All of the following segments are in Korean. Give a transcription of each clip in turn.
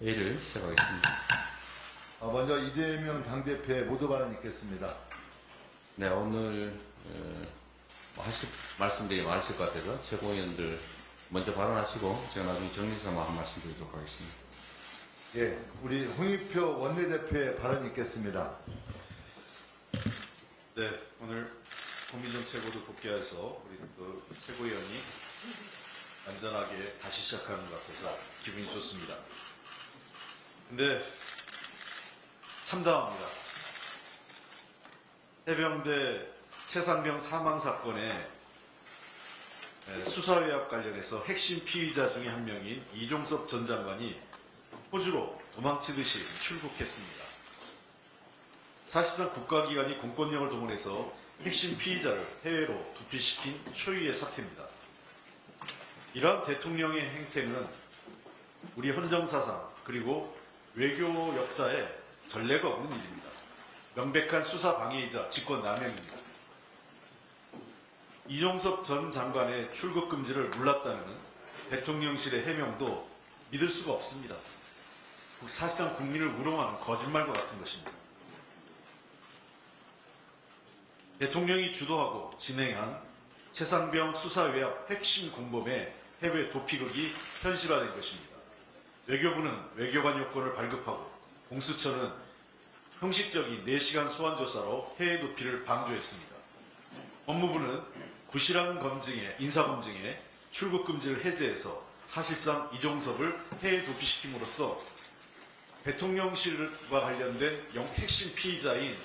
회의를 시작하겠습니다. 먼저 이재명 당대표의 모두 발언 있겠습니다. 네, 오늘 말씀들이 많으실 것 같아서 최고위원들 먼저 발언하시고 제가 나중에 정리삼아 한 말씀 드리도록 하겠습니다. 예, 우리 홍익표 원내대표의 발언 있겠습니다. 네, 오늘 국민정 최고도 복귀해서 우리 또 최고위원이 안전하게 다시 시작하는 것 같아서 기분이 좋습니다. 근데 참담합니다. 해병대 최상병 사망 사건의 수사외압 관련해서 핵심 피의자 중에 한 명인 이종섭 전 장관이 호주로 도망치듯이 출국했습니다. 사실상 국가기관이 공권력을 동원해서 핵심 피의자를 해외로 도피시킨 초유의 사태입니다. 이러한 대통령의 행태는 우리 헌정사상 그리고 외교 역사에 전례가 없는 일입니다. 명백한 수사 방해이자 직권 남용입니다. 이종섭 전 장관의 출국 금지를 몰랐다는 대통령실의 해명도 믿을 수가 없습니다. 사실상 국민을 우롱하는 거짓말과 같은 것입니다. 대통령이 주도하고 진행한 최상병 수사외압 핵심 공범의 해외 도피극이 현실화된 것입니다. 외교부는 외교관 요건을 발급하고 공수처는 형식적인 4시간 소환조사로 해외 도피를 방조했습니다. 법무부는 부실한 인사검증에 출국금지를 해제해서 사실상 이종섭을 해외 도피시킴으로써 대통령실과 관련된 핵심 피의자인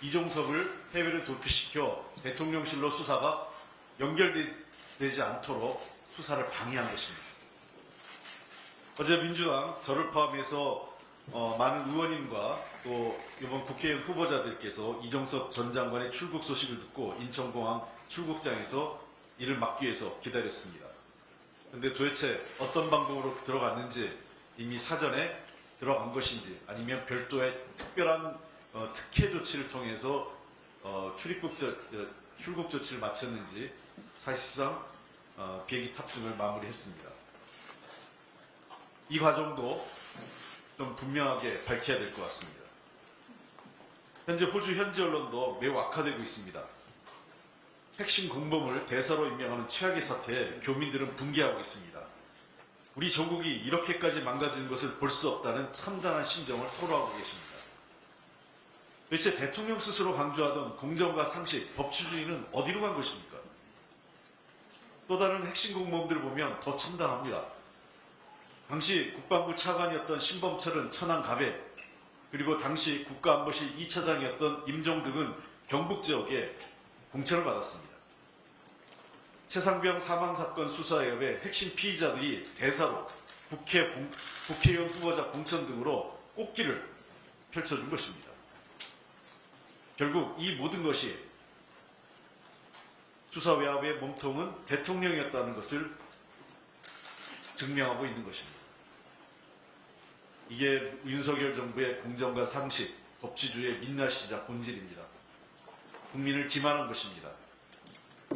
이종섭을 해외로 도피시켜 대통령실로 수사가 연결되지 않도록 수사를 방해한 것입니다. 어제 민주당 저를 포함해서 많은 의원님과 또 이번 국회의원 후보자들께서 이종섭 전 장관의 출국 소식을 듣고 인천공항 출국장에서 이를 막기 위해서 기다렸습니다. 그런데 도대체 어떤 방법으로 들어갔는지 이미 사전에 들어간 것인지 아니면 별도의 특별한 특혜 조치를 통해서 출국 조치를 마쳤는지 사실상 비행기 탑승을 마무리했습니다. 이 과정도 좀 분명하게 밝혀야 될 것 같습니다. 현재 호주 현지 언론도 매우 악화되고 있습니다. 핵심 공범을 대사로 임명하는 최악의 사태에 교민들은 분개하고 있습니다. 우리 조국이 이렇게까지 망가지는 것을 볼 수 없다는 참담한 심정을 토로하고 계십니다. 도대체 대통령 스스로 강조하던 공정과 상식, 법치주의는 어디로 간 것입니까? 또 다른 핵심 공범들을 보면 더 참담합니다. 당시 국방부 차관이었던 신범철은 천안 가배, 그리고 당시 국가안보실 2차장이었던 임종득은 경북 지역에 공천을 받았습니다. 최상병 사망사건 수사협의 핵심 피의자들이 대사로 국회의원 후보자 공천 등으로 꽃길을 펼쳐준 것입니다. 결국 이 모든 것이 수사외압의 몸통은 대통령이었다는 것을 증명하고 있는 것입니다. 이게 윤석열 정부의 공정과 상식, 법치주의의 민낯이자 본질입니다. 국민을 기만한 것입니다.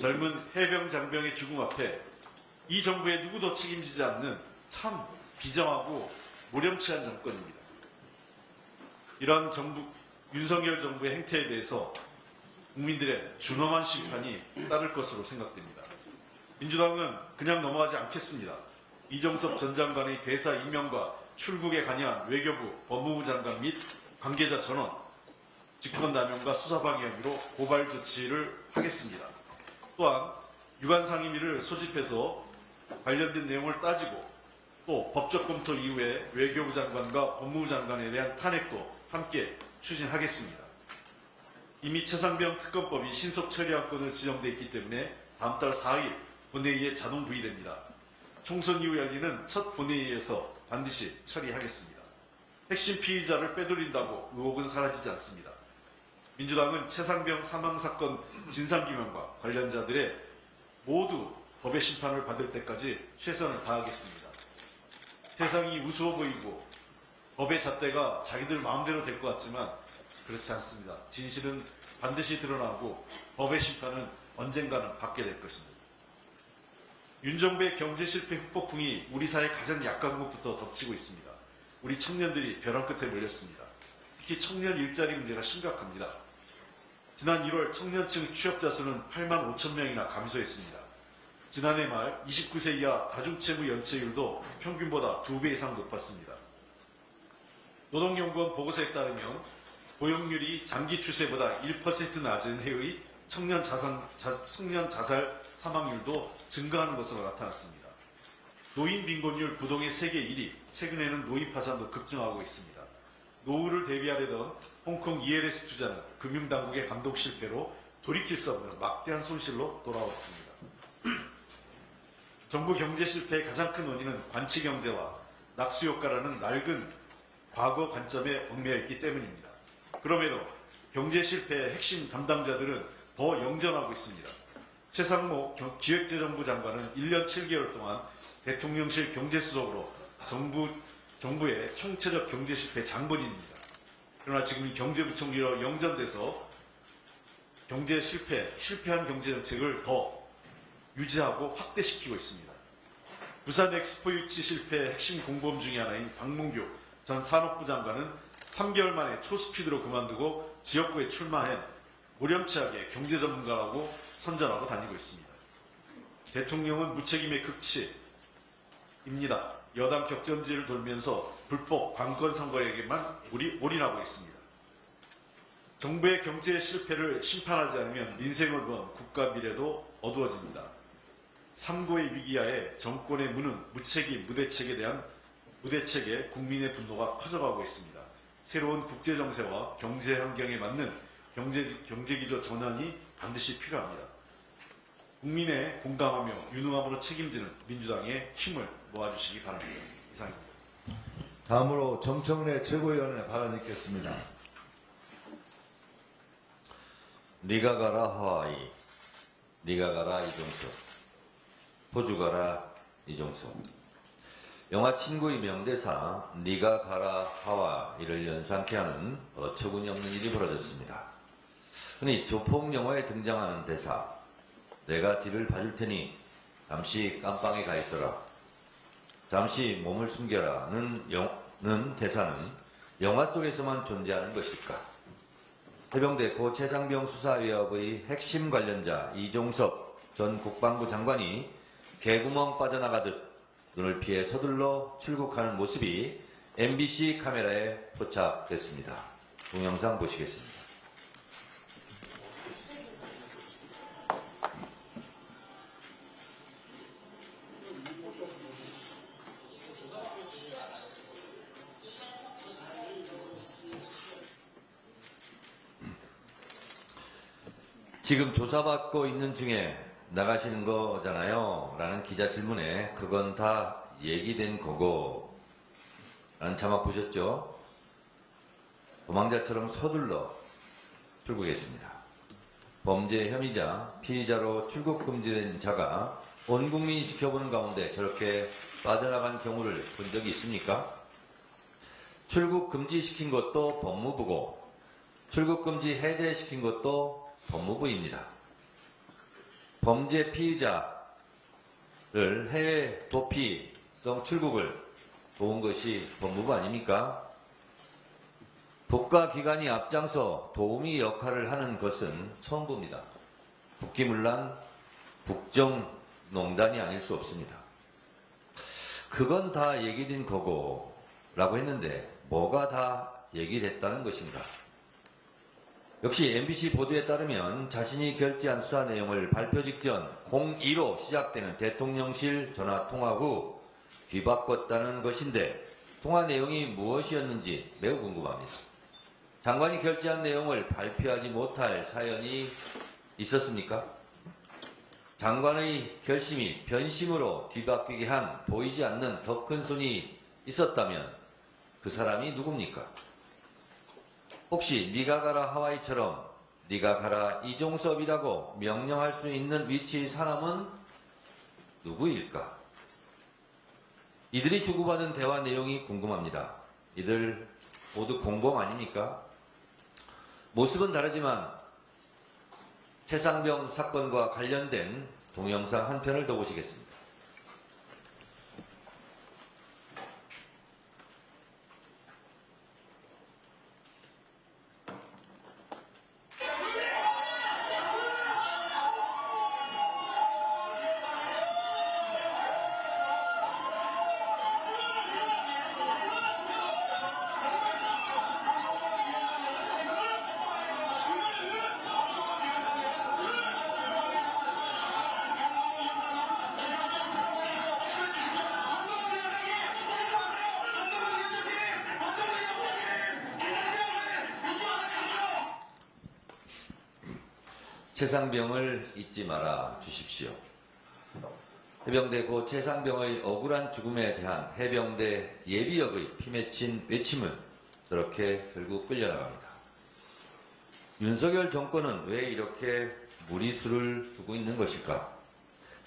젊은 해병 장병의 죽음 앞에 이 정부의 누구도 책임지지 않는 참 비정하고 모렴치한 정권입니다. 이러한 윤석열 정부의 행태에 대해서 국민들의 준엄한 심판이 따를 것으로 생각됩니다. 민주당은 그냥 넘어가지 않겠습니다. 이종섭 전 장관의 대사 임명과 출국에 관여한 외교부, 법무부 장관 및 관계자 전원, 직권남용과 수사방해 혐의로 고발 조치를 하겠습니다. 또한 유관상임위를 소집해서 관련된 내용을 따지고 또 법적 검토 이후에 외교부 장관과 법무부 장관에 대한 탄핵도 함께 추진하겠습니다. 이미 최상병 특검법이 신속 처리안건으로 지정되어 있기 때문에 다음 달 4일 본회의에 자동 부의됩니다. 총선 이후 열리는 첫 본회의에서 반드시 처리하겠습니다. 핵심 피의자를 빼돌린다고 의혹은 사라지지 않습니다. 민주당은 최상병 사망사건 진상규명과 관련자들의 모두 법의 심판을 받을 때까지 최선을 다하겠습니다. 세상이 우스워 보이고 법의 잣대가 자기들 마음대로 될 것 같지만 그렇지 않습니다. 진실은 반드시 드러나고 법의 심판은 언젠가는 받게 될 것입니다. 윤 정부의 경제 실패 흑폭풍이 우리 사회 가장 약한 곳부터 덮치고 있습니다. 우리 청년들이 벼랑 끝에 몰렸습니다. 특히 청년 일자리 문제가 심각합니다. 지난 1월 청년층 취업자 수는 8만 5천 명이나 감소했습니다. 지난해 말 29세 이하 다중채무 연체율도 평균보다 2배 이상 높았습니다. 노동연구원 보고서에 따르면 고용률이 장기 추세보다 1% 낮은 해의 청년 자살 사망률도 증가하는 것으로 나타났습니다. 노인 빈곤율 부동의 세계 1위, 최근에는 노인 파산도 급증하고 있습니다. 노후를 대비하려던 홍콩 ELS 투자는 금융당국의 감독 실패로 돌이킬 수 없는 막대한 손실로 돌아왔습니다. 정부 경제 실패의 가장 큰 원인은 관치 경제와 낙수 효과라는 낡은 과거 관점에 얽매여 있기 때문입니다. 그럼에도 경제 실패의 핵심 담당자들은 더 영전하고 있습니다. 최상목 기획재정부 장관은 1년 7개월 동안 대통령실 경제수석으로 정부의 총체적 경제 실패 장본인입니다. 그러나 지금 경제부총리로 영전돼서 실패한 경제정책을 더 유지하고 확대시키고 있습니다. 부산 엑스포 유치 실패의 핵심 공범 중의 하나인 박문규 전 산업부 장관은 3개월 만에 초스피드로 그만두고 지역구에 출마해 모렴치하게 경제 전문가라고 선전하고 다니고 있습니다. 대통령은 무책임의 극치입니다. 여당 격전지를 돌면서 불법 관권 선거에게만 올인하고 있습니다. 정부의 경제 실패를 심판하지 않으면 민생을 본 국가 미래도 어두워집니다. 3고의 위기하에 정권의 무능, 무책임, 무대책에 국민의 분노가 커져가고 있습니다. 새로운 국제정세와 경제 환경에 맞는 경제기조 전환이 반드시 필요합니다. 국민의 공감하며 유능함으로 책임지는 민주당의 힘을 모아주시기 바랍니다. 이상입니다. 다음으로 정청래 최고위원의 발언 있겠습니다. 네가 가라 하와이, 네가 가라 이종석, 호주 가라 이종석. 영화 친구의 명대사 네가 가라 하와이를 연상케 하는 어처구니없는 일이 벌어졌습니다. 흔히 조폭 영화에 등장하는 대사 내가 뒤를 봐줄 테니 잠시 깜빵에 가 있어라, 잠시 몸을 숨겨라는 대사는 영화 속에서만 존재하는 것일까? 해병대 고 최상병 수사위협의 핵심 관련자 이종섭 전 국방부 장관이 개구멍 빠져나가듯 눈을 피해 서둘러 출국하는 모습이 MBC 카메라에 포착됐습니다. 동영상 보시겠습니다. 지금 조사받고 있는 중에 나가시는 거잖아요 라는 기자 질문에 그건 다 얘기된 거고 라는 자막 보셨죠? 도망자처럼 서둘러 출국했습니다. 범죄 혐의자, 피의자로 출국 금지된 자가 온 국민이 지켜보는 가운데 저렇게 빠져나간 경우를 본 적이 있습니까? 출국 금지시킨 것도 법무부고 출국 금지 해제시킨 것도 법무부입니다. 범죄 피의자를 해외 도피성 출국을 도운 것이 법무부 아닙니까? 국가기관이 앞장서 도우미 역할을 하는 것은 처음 봅니다. 국기문란, 국정농단이 아닐 수 없습니다. 그건 다 얘기된 거고 라고 했는데 뭐가 다 얘기됐다는 것인가? 역시 MBC 보도에 따르면 자신이 결재한 수사 내용을 발표 직전 02로 시작되는 대통령실 전화통화 후 뒤바꿨다는 것인데 통화 내용이 무엇이었는지 매우 궁금합니다. 장관이 결재한 내용을 발표하지 못할 사연이 있었습니까? 장관의 결심이 변심으로 뒤바뀌게 한 보이지 않는 더 큰 손이 있었다면 그 사람이 누굽니까? 혹시 네가 가라 하와이처럼 네가 가라 이종섭이라고 명령할 수 있는 위치의 사람은 누구일까? 이들이 주고받은 대화 내용이 궁금합니다. 이들 모두 공범 아닙니까? 모습은 다르지만 최상병 사건과 관련된 동영상 한 편을 더 보시겠습니다. 최상병을 잊지 말아 주십시오. 해병대 고 최상병의 억울한 죽음에 대한 해병대 예비역의 피맺힌 외침은 저렇게 결국 끌려나갑니다. 윤석열 정권은 왜 이렇게 무리수를 두고 있는 것일까?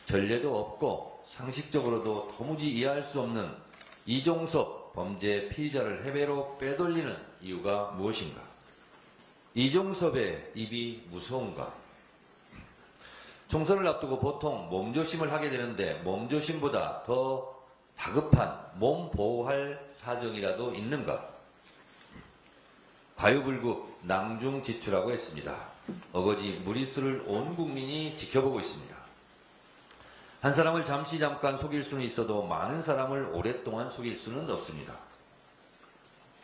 전례도 없고 상식적으로도 도무지 이해할 수 없는 이종섭 범죄 피의자를 해외로 빼돌리는 이유가 무엇인가? 이종섭의 입이 무서운가? 총선을 앞두고 보통 몸조심을 하게 되는데 몸조심보다 더 다급한 몸 보호할 사정이라도 있는가? 과유불급 낭중지추라고 했습니다. 어거지 무리수를 온 국민이 지켜보고 있습니다. 한 사람을 잠깐 속일 수는 있어도 많은 사람을 오랫동안 속일 수는 없습니다.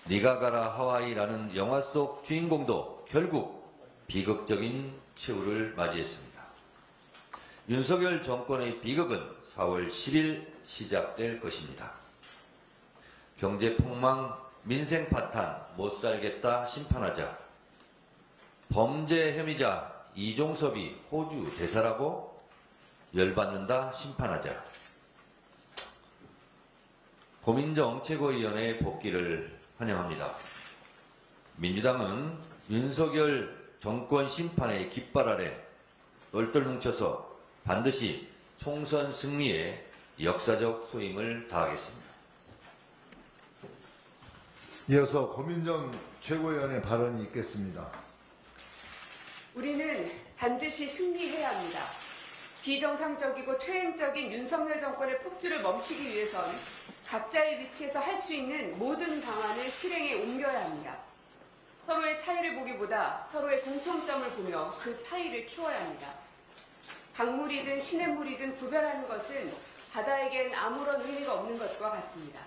네가 가라 하와이라는 영화 속 주인공도 결국 비극적인 최후를 맞이했습니다. 윤석열 정권의 비극은 4월 10일 시작될 것입니다. 경제 폭망, 민생 파탄, 못 살겠다 심판하자. 범죄 혐의자 이종섭이 호주 대사라고 열받는다 심판하자. 고민정 최고위원회의 복귀를 환영합니다. 민주당은 윤석열 정권 심판의 깃발 아래 똘똘 뭉쳐서 반드시 총선 승리에 역사적 소임을 다하겠습니다. 이어서 고민정 최고위원의 발언이 있겠습니다. 우리는 반드시 승리해야 합니다. 비정상적이고 퇴행적인 윤석열 정권의 폭주를 멈추기 위해선 각자의 위치에서 할 수 있는 모든 방안을 실행에 옮겨야 합니다. 서로의 차이를 보기보다 서로의 공통점을 보며 그 파이를 키워야 합니다. 강물이든 시냇물이든 구별하는 것은 바다에겐 아무런 의미가 없는 것과 같습니다.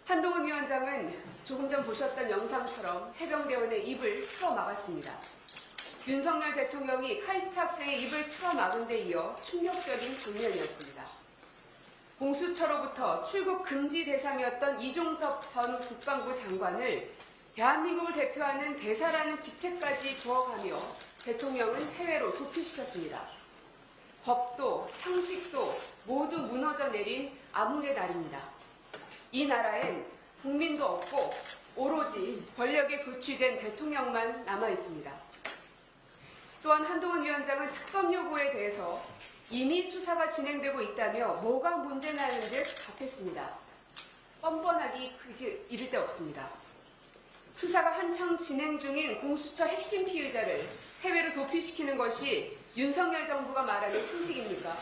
한동훈 위원장은 조금 전 보셨던 영상처럼 해병대원의 입을 틀어막았습니다. 윤석열 대통령이 카이스트 학생의 입을 틀어막은 데 이어 충격적인 장면이었습니다. 공수처로부터 출국 금지 대상이었던 이종섭 전 국방부 장관을 대한민국을 대표하는 대사라는 직책까지 부어가며 대통령은 해외로 도피시켰습니다. 법도 상식도 모두 무너져 내린 암울의 날입니다. 이 나라엔 국민도 없고 오로지 권력에 도취된 대통령만 남아있습니다. 또한 한동훈 위원장은 특검 요구에 대해서 이미 수사가 진행되고 있다며 뭐가 문제냐는 듯 답했습니다. 뻔뻔하기 그지 이를 데 없습니다. 수사가 한창 진행 중인 공수처 핵심 피의자를 해외로 도피시키는 것이 윤석열 정부가 말하는 상식입니까?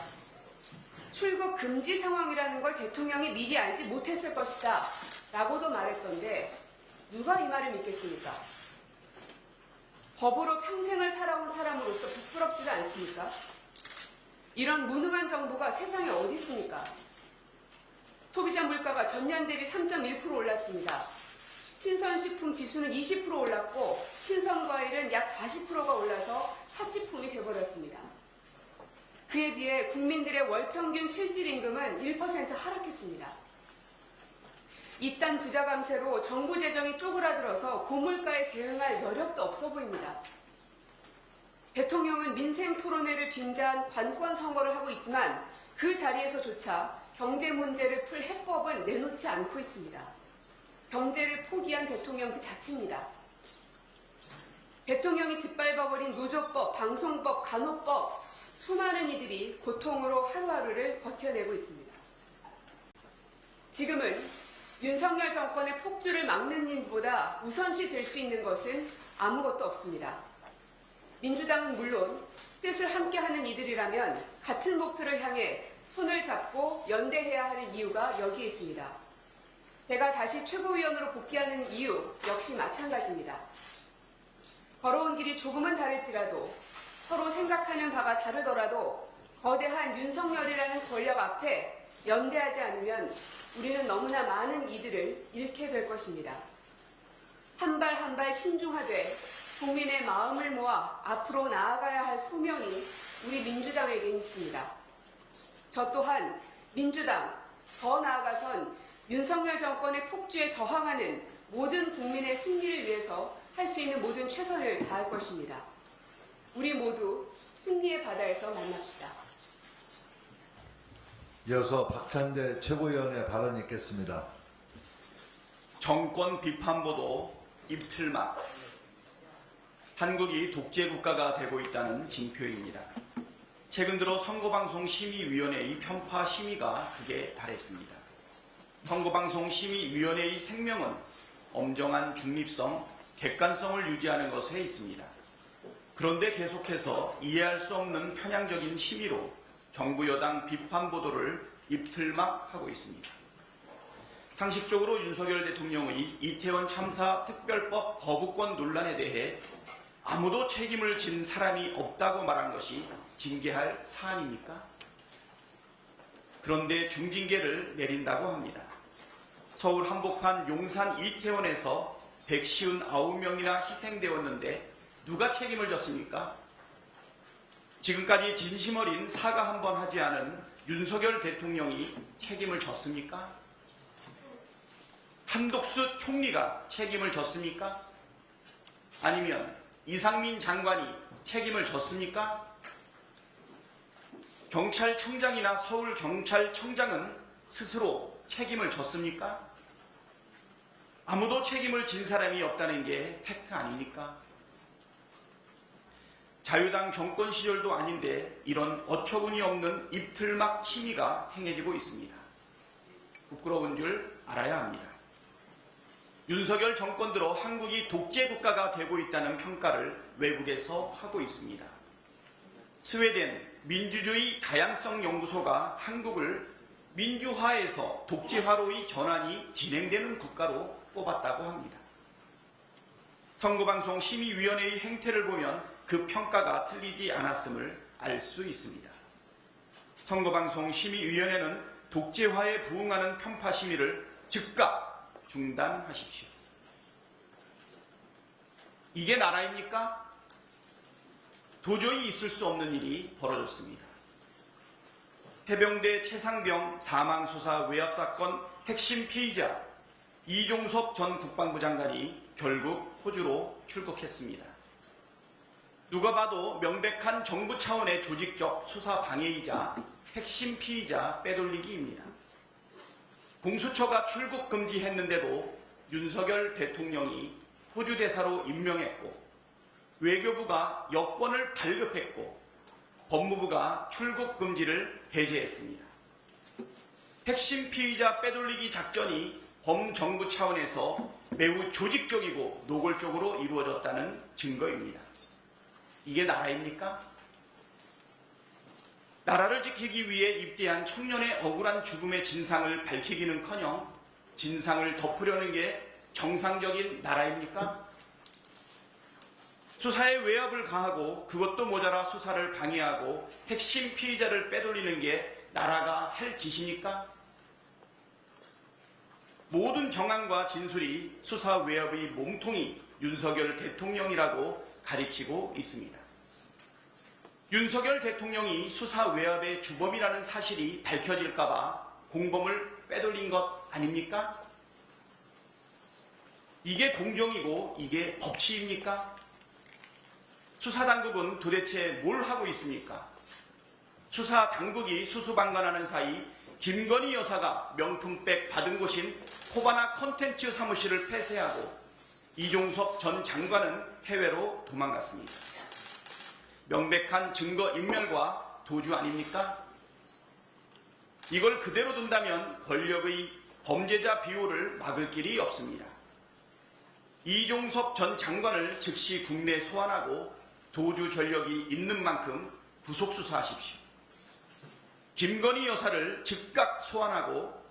출국 금지 상황이라는 걸 대통령이 미리 알지 못했을 것이다 라고도 말했던데 누가 이 말을 믿겠습니까? 법으로 평생을 살아온 사람으로서 부끄럽지도 않습니까? 이런 무능한 정부가 세상에 어디 있습니까? 소비자 물가가 전년 대비 3.1% 올랐습니다. 신선식품 지수는 20% 올랐고 신선과일은 약 40%가 올라서 사치품이 돼버렸습니다. 그에 비해 국민들의 월평균 실질임금은 1% 하락했습니다. 이딴 부자 감세로 정부 재정이 쪼그라들어서 고물가에 대응할 여력도 없어 보입니다. 대통령은 민생 토론회를 빙자한 관권 선거를 하고 있지만 그 자리에서조차 경제 문제를 풀 해법은 내놓지 않고 있습니다. 경제를 포기한 대통령 그 자체입니다. 대통령이 짓밟아버린 노조법, 방송법, 간호법, 수많은 이들이 고통으로 하루하루를 버텨내고 있습니다. 지금은 윤석열 정권의 폭주를 막는 일보다 우선시 될 수 있는 것은 아무것도 없습니다. 민주당은 물론 뜻을 함께하는 이들이라면 같은 목표를 향해 손을 잡고 연대해야 하는 이유가 여기에 있습니다. 제가 다시 최고위원으로 복귀하는 이유 역시 마찬가지입니다. 걸어온 길이 조금은 다를지라도 서로 생각하는 바가 다르더라도 거대한 윤석열이라는 권력 앞에 연대하지 않으면 우리는 너무나 많은 이들을 잃게 될 것입니다. 한 발 한 발 신중하되 국민의 마음을 모아 앞으로 나아가야 할 소명이 우리 민주당에게 있습니다. 저 또한 민주당, 더 나아가선 윤석열 정권의 폭주에 저항하는 모든 국민의 승리를 위해서 할 수 있는 모든 최선을 다할 것입니다. 우리 모두 승리의 바다에서 만납시다. 이어서 박찬대 최고위원의 발언이 있겠습니다. 정권 비판보도 입틀막. 한국이 독재국가가 되고 있다는 징표입니다. 최근 들어 선거방송심의위원회의 편파 심의가 극에 달했습니다. 선거방송심의위원회의 생명은 엄정한 중립성, 객관성을 유지하는 것에 있습니다. 그런데 계속해서 이해할 수 없는 편향적인 심의로 정부 여당 비판 보도를 입틀막하고 있습니다. 상식적으로 윤석열 대통령의 이태원 참사 특별법 거부권 논란에 대해 아무도 책임을 진 사람이 없다고 말한 것이 징계할 사안입니까? 그런데 중징계를 내린다고 합니다. 서울 한복판 용산 이태원에서 159명이나 희생되었는데 누가 책임을 졌습니까? 지금까지 진심 어린 사과 한 번 하지 않은 윤석열 대통령이 책임을 졌습니까? 한독수 총리가 책임을 졌습니까? 아니면 이상민 장관이 책임을 졌습니까? 경찰청장이나 서울경찰청장은 스스로 책임을 졌습니까? 아무도 책임을 진 사람이 없다는 게 팩트 아닙니까? 자유당 정권 시절도 아닌데 이런 어처구니 없는 입틀막 심의가 행해지고 있습니다. 부끄러운 줄 알아야 합니다. 윤석열 정권 들어 한국이 독재 국가가 되고 있다는 평가를 외국에서 하고 있습니다. 스웨덴 민주주의 다양성 연구소가 한국을 민주화에서 독재화로의 전환이 진행되는 국가로 뽑았다고 합니다. 선거방송 심의위원회의 행태를 보면 그 평가가 틀리지 않았음을 알 수 있습니다. 선거방송 심의위원회는 독재화에 부응하는 편파 심의를 즉각 중단하십시오. 이게 나라입니까? 도저히 있을 수 없는 일이 벌어졌습니다. 해병대 최상병 사망수사 외압사건 핵심 피의자 이종섭 전 국방부 장관이 결국 호주로 출국했습니다. 누가 봐도 명백한 정부 차원의 조직적 수사 방해이자 핵심 피의자 빼돌리기입니다. 공수처가 출국 금지했는데도 윤석열 대통령이 호주 대사로 임명했고 외교부가 여권을 발급했고 법무부가 출국 금지를 해제했습니다. 핵심 피의자 빼돌리기 작전이 범정부 차원에서 매우 조직적이고 노골적으로 이루어졌다는 증거입니다. 이게 나라입니까? 나라를 지키기 위해 입대한 청년의 억울한 죽음의 진상을 밝히기는커녕 진상을 덮으려는 게 정상적인 나라입니까? 수사에 외압을 가하고 그것도 모자라 수사를 방해하고 핵심 피의자를 빼돌리는 게 나라가 할 짓입니까? 모든 정황과 진술이 수사 외압의 몸통이 윤석열 대통령이라고 가리키고 있습니다. 윤석열 대통령이 수사 외압의 주범이라는 사실이 밝혀질까봐 공범을 빼돌린 것 아닙니까? 이게 공정이고 이게 법치입니까? 수사당국은 도대체 뭘 하고 있습니까? 수사당국이 수수방관하는 사이 김건희 여사가 명품백 받은 곳인 코바나 컨텐츠 사무실을 폐쇄하고 이종섭 전 장관은 해외로 도망갔습니다. 명백한 증거인멸과 도주 아닙니까? 이걸 그대로 둔다면 권력의 범죄자 비호를 막을 길이 없습니다. 이종섭 전 장관을 즉시 국내 소환하고 도주 전력이 있는 만큼 구속수사하십시오. 김건희 여사를 즉각 소환하고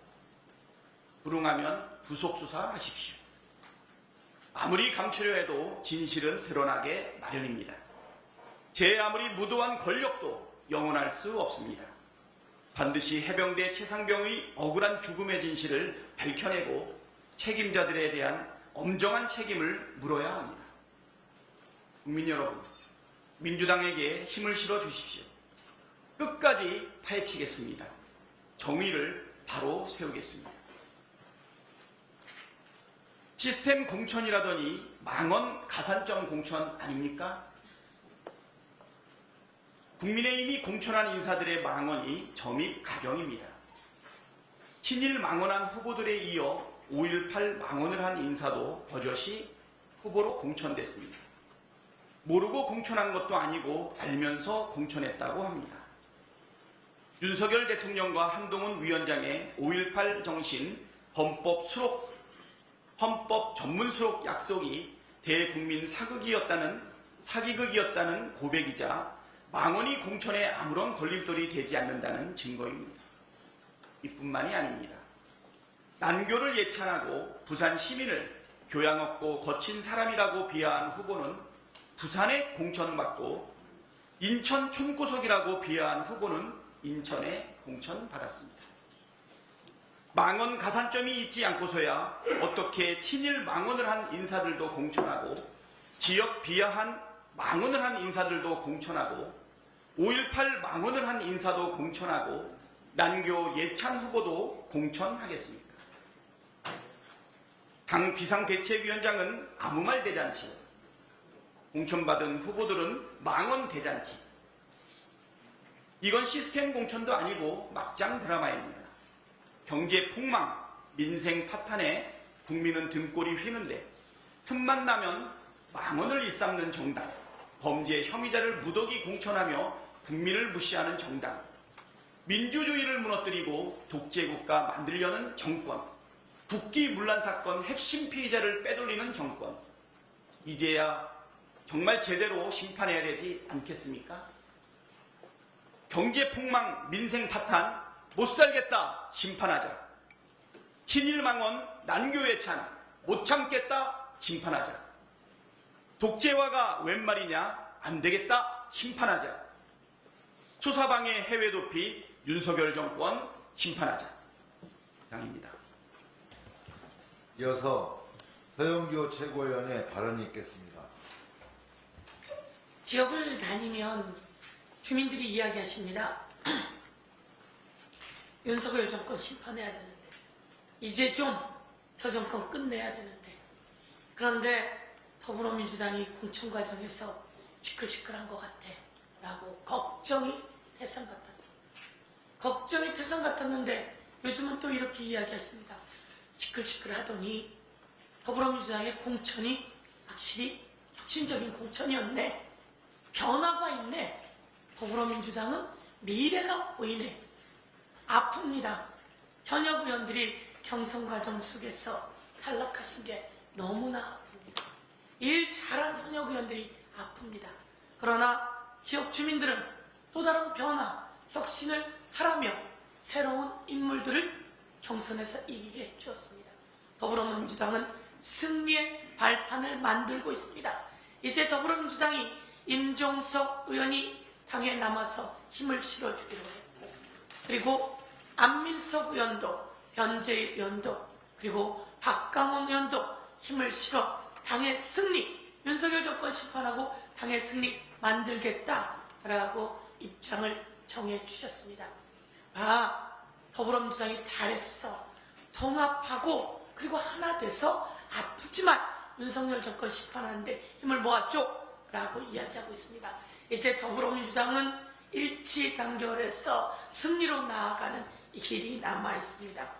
불응하면 구속수사하십시오. 아무리 감추려 해도 진실은 드러나게 마련입니다. 제 아무리 무도한 권력도 영원할 수 없습니다. 반드시 해병대 최상병의 억울한 죽음의 진실을 밝혀내고 책임자들에 대한 엄정한 책임을 물어야 합니다. 국민 여러분, 민주당에게 힘을 실어 주십시오. 끝까지 파헤치겠습니다. 정의를 바로 세우겠습니다. 시스템 공천이라더니 망언 가산점 공천 아닙니까? 국민의힘이 공천한 인사들의 망언이 점입 가경입니다. 친일 망언한 후보들에 이어 5.18 망언을 한 인사도 버젓이 후보로 공천됐습니다. 모르고 공천한 것도 아니고 알면서 공천했다고 합니다. 윤석열 대통령과 한동훈 위원장의 5.18 정신 헌법 전문 수록 약속이 대국민 사기극이었다는 고백이자 망언이 공천에 아무런 걸림돌이 되지 않는다는 증거입니다. 이뿐만이 아닙니다. 난교를 예찬하고 부산 시민을 교양 없고 거친 사람이라고 비하한 후보는 부산에 공천받고 인천 촌구석이라고 비하한 후보는 인천에 공천받았습니다. 망언 가산점이 있지 않고서야 어떻게 친일 망언을 한 인사들도 공천하고 지역 비하한 망언을 한 인사들도 공천하고 5.18 망언을 한 인사도 공천하고 난교 예찬 후보도 공천하겠습니까? 당 비상대책위원장은 아무 말 대잔치, 공천받은 후보들은 망언 대잔치. 이건 시스템 공천도 아니고 막장 드라마입니다. 경제 폭망, 민생 파탄에 국민은 등골이 휘는데 틈만 나면 망언을 일삼는 정당, 범죄 혐의자를 무더기 공천하며 국민을 무시하는 정당, 민주주의를 무너뜨리고 독재국가 만들려는 정권, 국기문란 사건 핵심 피의자를 빼돌리는 정권, 이제야 정말 제대로 심판해야 되지 않겠습니까? 경제 폭망, 민생 파탄, 못 살겠다, 심판하자. 친일 망언, 난교 예찬, 못 참겠다, 심판하자. 독재화가 웬 말이냐, 안 되겠다, 심판하자. 수사방해 해외 도피, 윤석열 정권 심판하자. 이상입니다. 이어서 서영교 최고위원의 발언이 있겠습니다. 지역을 다니면 주민들이 이야기하십니다. 윤석열 정권 심판해야 되는데, 이제 좀 저 정권 끝내야 되는데, 그런데 더불어민주당이 공천 과정에서 시끌시끌한 것 같아 라고 걱정이 태산 같았습니다. 걱정이 태산 같았는데 요즘은 또 이렇게 이야기하십니다. 시끌시끌하더니 더불어민주당의 공천이 확실히 혁신적인 공천이었네. 변화가 있네. 더불어민주당은 미래가 보이네. 아픕니다. 현역 의원들이 경선과정 속에서 탈락하신 게 너무나 아픕니다. 일 잘한 현역 의원들이 아픕니다. 그러나 지역 주민들은 또 다른 변화, 혁신을 하라며 새로운 인물들을 경선에서 이기게 해주었습니다. 더불어민주당은 승리의 발판을 만들고 있습니다. 이제 더불어민주당이 임종석 의원이 당에 남아서 힘을 실어주기로 했고, 그리고 안민석 의원도, 변재일 의원도, 그리고 박강원 의원도 힘을 실어 당의 승리, 윤석열 정권 심판하고 당의 승리 만들겠다라고 입장을 정해 주셨습니다. 더불어민주당이 잘했어. 통합하고 그리고 하나 돼서 아프지만 윤석열 정권 심판하는데 힘을 모아줘 라고 이야기하고 있습니다. 이제 더불어민주당은 일치단결해서 승리로 나아가는 길이 남아 있습니다.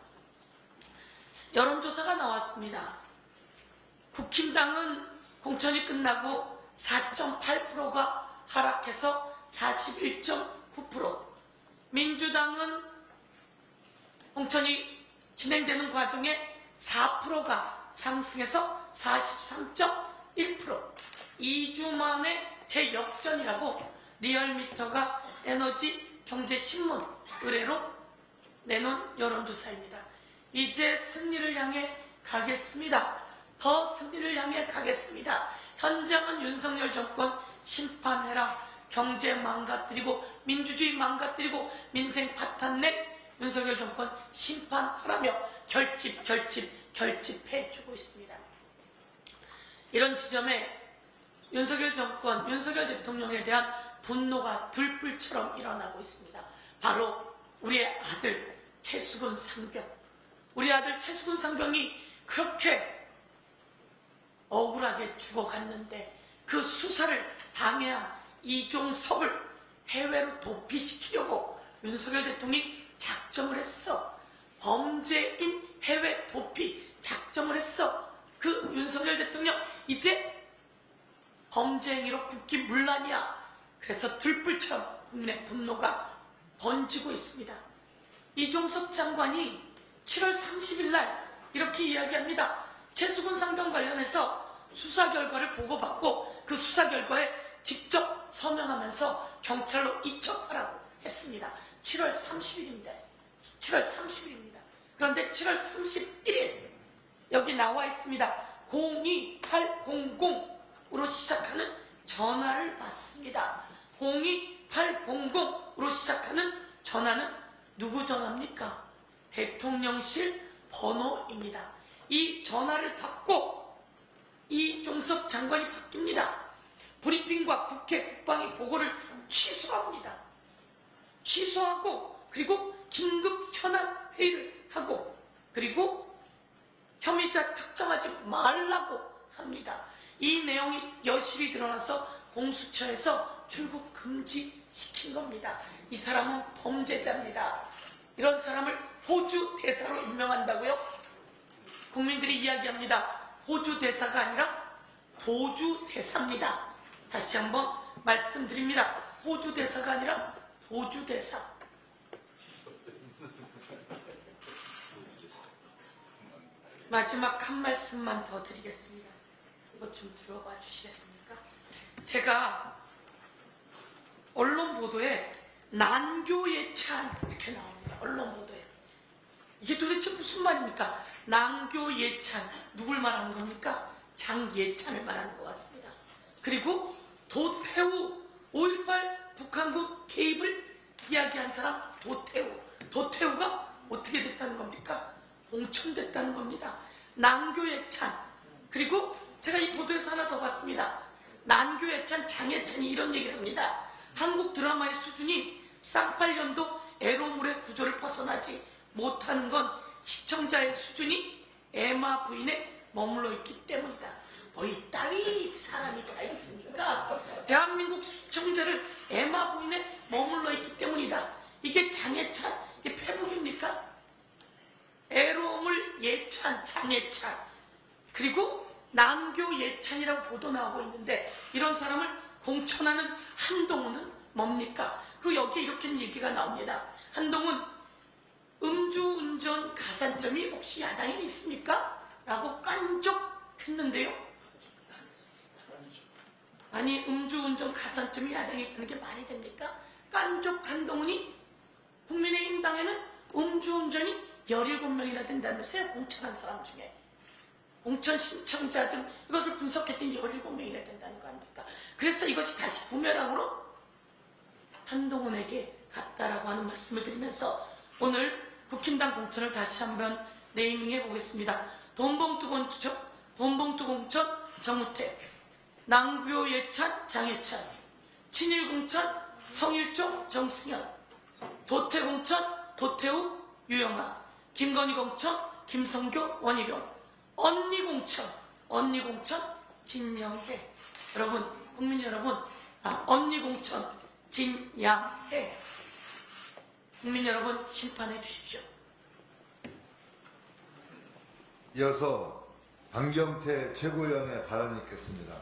여론조사가 나왔습니다. 국힘당은 공천이 끝나고 4.8%가 하락해서 41.9%, 민주당은 공천이 진행되는 과정에 4%가 상승해서 43.1%, 2주 만에 재역전이라고 리얼미터가 에너지 경제신문 의뢰로 내놓은 여론조사입니다. 이제 승리를 향해 가겠습니다. 더 승리를 향해 가겠습니다. 현장은 윤석열 정권 심판해라. 경제 망가뜨리고 민주주의 망가뜨리고 민생 파탄낸 윤석열 정권 심판하라며 결집해주고 있습니다. 이런 지점에 윤석열 정권, 윤석열 대통령에 대한 분노가 들불처럼 일어나고 있습니다. 바로 우리의 아들 최수근 상병. 우리 아들 최수근 상병이 그렇게 억울하게 죽어갔는데 그 수사를 방해한 이종섭을 해외로 도피시키려고 윤석열 대통령이 작정을 했어. 범죄인 해외 도피 작정을 했어. 그 윤석열 대통령 이제 범죄 행위로 국기문란이야. 그래서 들불처럼 국민의 분노가 번지고 있습니다. 이종섭 장관이 7월 30일 날 이렇게 이야기합니다. 최수근 상병 관련해서 수사 결과를 보고받고 그 수사 결과에 직접 서명하면서 경찰로 이첩하라고 했습니다. 7월 30일입니다. 7월 30일입니다. 그런데 7월 31일 여기 나와 있습니다. 02800으로 시작하는 전화를 받습니다. 02800으로 시작하는 전화는 누구 전화입니까? 대통령실 번호입니다. 이 전화를 받고 이종섭 장관이 바뀝니다. 브리핑과 국회 국방위 보고를 취소합니다. 취소하고 그리고 긴급 현안 회의를 하고 그리고 혐의자 특정하지 말라고 합니다. 이 내용이 여실히 드러나서 공수처에서 출국 금지시킨 겁니다. 이 사람은 범죄자입니다. 이런 사람을 호주 대사로 임명한다고요? 국민들이 이야기합니다. 호주 대사가 아니라 도주 대사입니다. 다시 한번 말씀드립니다. 호주 대사가 아니라 도주 대사. 마지막 한 말씀만 더 드리겠습니다. 이것 좀 들어봐 주시겠습니까? 제가 언론 보도에 난교 예찬 이렇게 나옵니다. 언론 보도에. 이게 도대체 무슨 말입니까? 난교 예찬. 누굴 말하는 겁니까? 장예찬을 말하는 것 같습니다. 그리고 도태우 5.18 북한국 개입을 이야기한 사람 도태우. 도태우가 어떻게 됐다는 겁니까? 공천됐다는 겁니다. 난교예찬. 그리고 제가 이 보도에서 하나 더 봤습니다. 난교예찬, 장예찬이 이런 얘기를 합니다. 한국 드라마의 수준이 쌍팔년도 에로물의 구조를 벗어나지 못하는 건 시청자의 수준이 에마 부인에 머물러 있기 때문이다. 뭐 이 땅이 사람이 다 있습니까? 대한민국 시청자를 에마 부인에 머물러 있기 때문이다. 이게 장예찬, 이게 페북입니까? 에로물 예찬, 장예찬, 그리고 난교 예찬이라고 보도 나오고 있는데 이런 사람을 공천하는 한동훈은 뭡니까? 그리고 여기에 이렇게 얘기가 나옵니다. 한동훈 음주운전 가산점이 혹시 야당에 있습니까? 라고 깐족했는데요. 아니 음주운전 가산점이 야당에 있다는 게 말이 됩니까? 깐족 한동훈이 국민의힘 당에는 음주운전이 17명이나 된다면서요. 공천한 사람 중에. 공천 신청자 등 이것을 분석했더니 17명이나 된다는 거 아닙니까? 그래서 이것이 다시 부메랑으로 한동훈에게 갔다라고 하는 말씀을 드리면서 오늘 국힘당 공천을 다시 한번 네이밍해 보겠습니다. 돈봉투 공천 정우택, 낭교 예찬 장예찬, 친일 공천 성일종 정승현, 도태 공천 도태우 유영아, 김건희 공천 김성교 원희룡, 언니 공천 진영혜. 여러분, 국민 여러분, 언니 공천 진양혜. 국민 여러분 심판해 주십시오. 이어서 박경태 최고위원의 발언이 있겠습니다.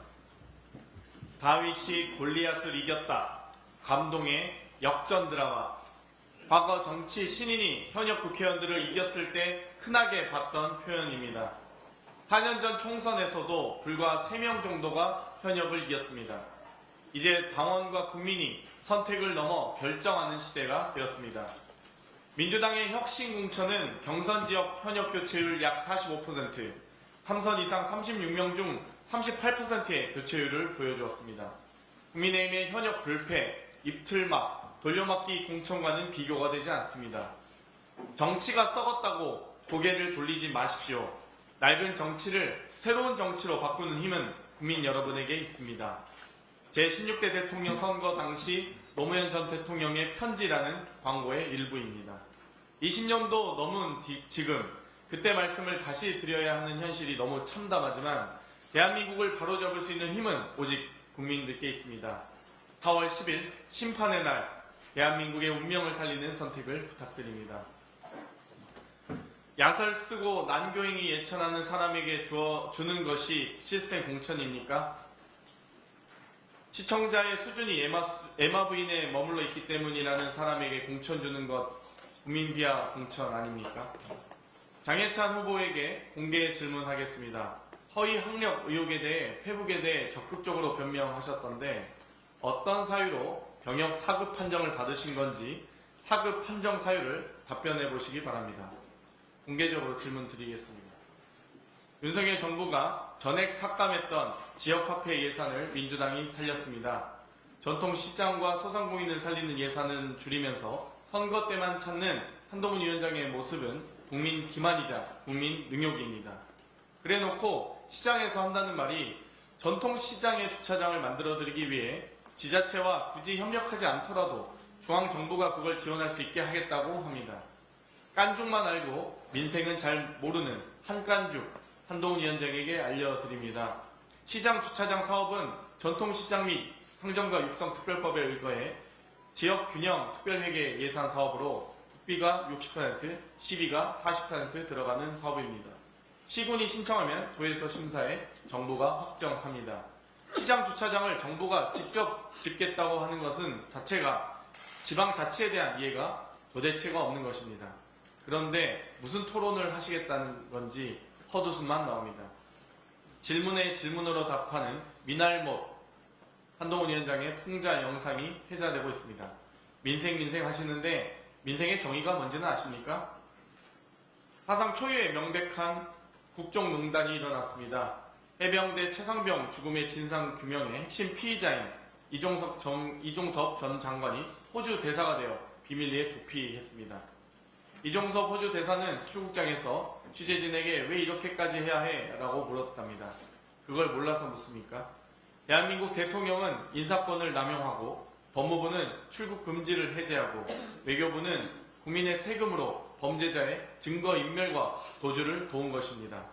다윗이 골리앗을 이겼다. 감동의 역전 드라마. 과거 정치 신인이 현역 국회의원들을 이겼을 때 흔하게 봤던 표현입니다. 4년 전 총선에서도 불과 3명 정도가 현역을 이겼습니다. 이제 당원과 국민이 선택을 넘어 결정하는 시대가 되었습니다. 민주당의 혁신 공천은 경선 지역 현역 교체율 약 45%, 3선 이상 36명 중 38%의 교체율을 보여주었습니다. 국민의힘의 현역 불패, 입틀막, 돌려막기 공천과는 비교가 되지 않습니다. 정치가 썩었다고 고개를 돌리지 마십시오. 낡은 정치를 새로운 정치로 바꾸는 힘은 국민 여러분에게 있습니다. 제16대 대통령 선거 당시 노무현 전 대통령의 편지라는 광고의 일부입니다. 20년도 넘은 지금 그때 말씀을 다시 드려야 하는 현실이 너무 참담하지만 대한민국을 바로잡을 수 있는 힘은 오직 국민들께 있습니다. 4월 10일 심판의 날 대한민국의 운명을 살리는 선택을 부탁드립니다. 야설 쓰고 난교행이 예천하는 사람에게 주는 것이 시스템 공천입니까? 시청자의 수준이 에마 부인에 머물러 있기 때문이라는 사람에게 공천 주는 것 국민 비하 공천 아닙니까? 장해찬 후보에게 공개 질문하겠습니다. 허위 학력 의혹에 대해 페북에 대해 적극적으로 변명하셨던데 어떤 사유로 병역 4급 판정을 받으신 건지 4급 판정 사유를 답변해 보시기 바랍니다. 공개적으로 질문 드리겠습니다. 윤석열 정부가 전액 삭감했던 지역화폐 예산을 민주당이 살렸습니다. 전통시장과 소상공인을 살리는 예산은 줄이면서 선거 때만 찾는 한동훈 위원장의 모습은 국민 기만이자 국민 능욕입니다. 그래놓고 시장에서 한다는 말이 전통시장의 주차장을 만들어드리기 위해 지자체와 굳이 협력하지 않더라도 중앙정부가 그걸 지원할 수 있게 하겠다고 합니다. 깐죽만 알고 민생은 잘 모르는 한깐죽 한동훈 위원장에게 알려드립니다. 시장 주차장 사업은 전통시장 및 상점과 육성 특별법에 의거해 지역균형 특별회계 예산 사업으로 국비가 60%, 시비가 40% 들어가는 사업입니다. 시군이 신청하면 도에서 심사해 정부가 확정합니다. 시장 주차장을 정부가 직접 짓겠다고 하는 것은 자체가 지방자치에 대한 이해가 도대체가 없는 것입니다. 그런데 무슨 토론을 하시겠다는 건지 헛웃음만 나옵니다. 질문에 질문으로 답하는 미날못 한동훈 위원장의 풍자 영상이 회자되고 있습니다. 민생 하시는데 민생의 정의가 뭔지는 아십니까? 사상 초유의 명백한 국정농단이 일어났습니다. 해병대 최상병 죽음의 진상규명의 핵심 피의자인 이종섭 전 장관이 호주 대사가 되어 비밀리에 도피했습니다. 이종섭 호주 대사는 출국장에서 취재진에게 왜 이렇게까지 해야 해? 라고 물었답니다. 그걸 몰라서 묻습니까? 대한민국 대통령은 인사권을 남용하고 법무부는 출국 금지를 해제하고 외교부는 국민의 세금으로 범죄자의 증거인멸과 도주를 도운 것입니다.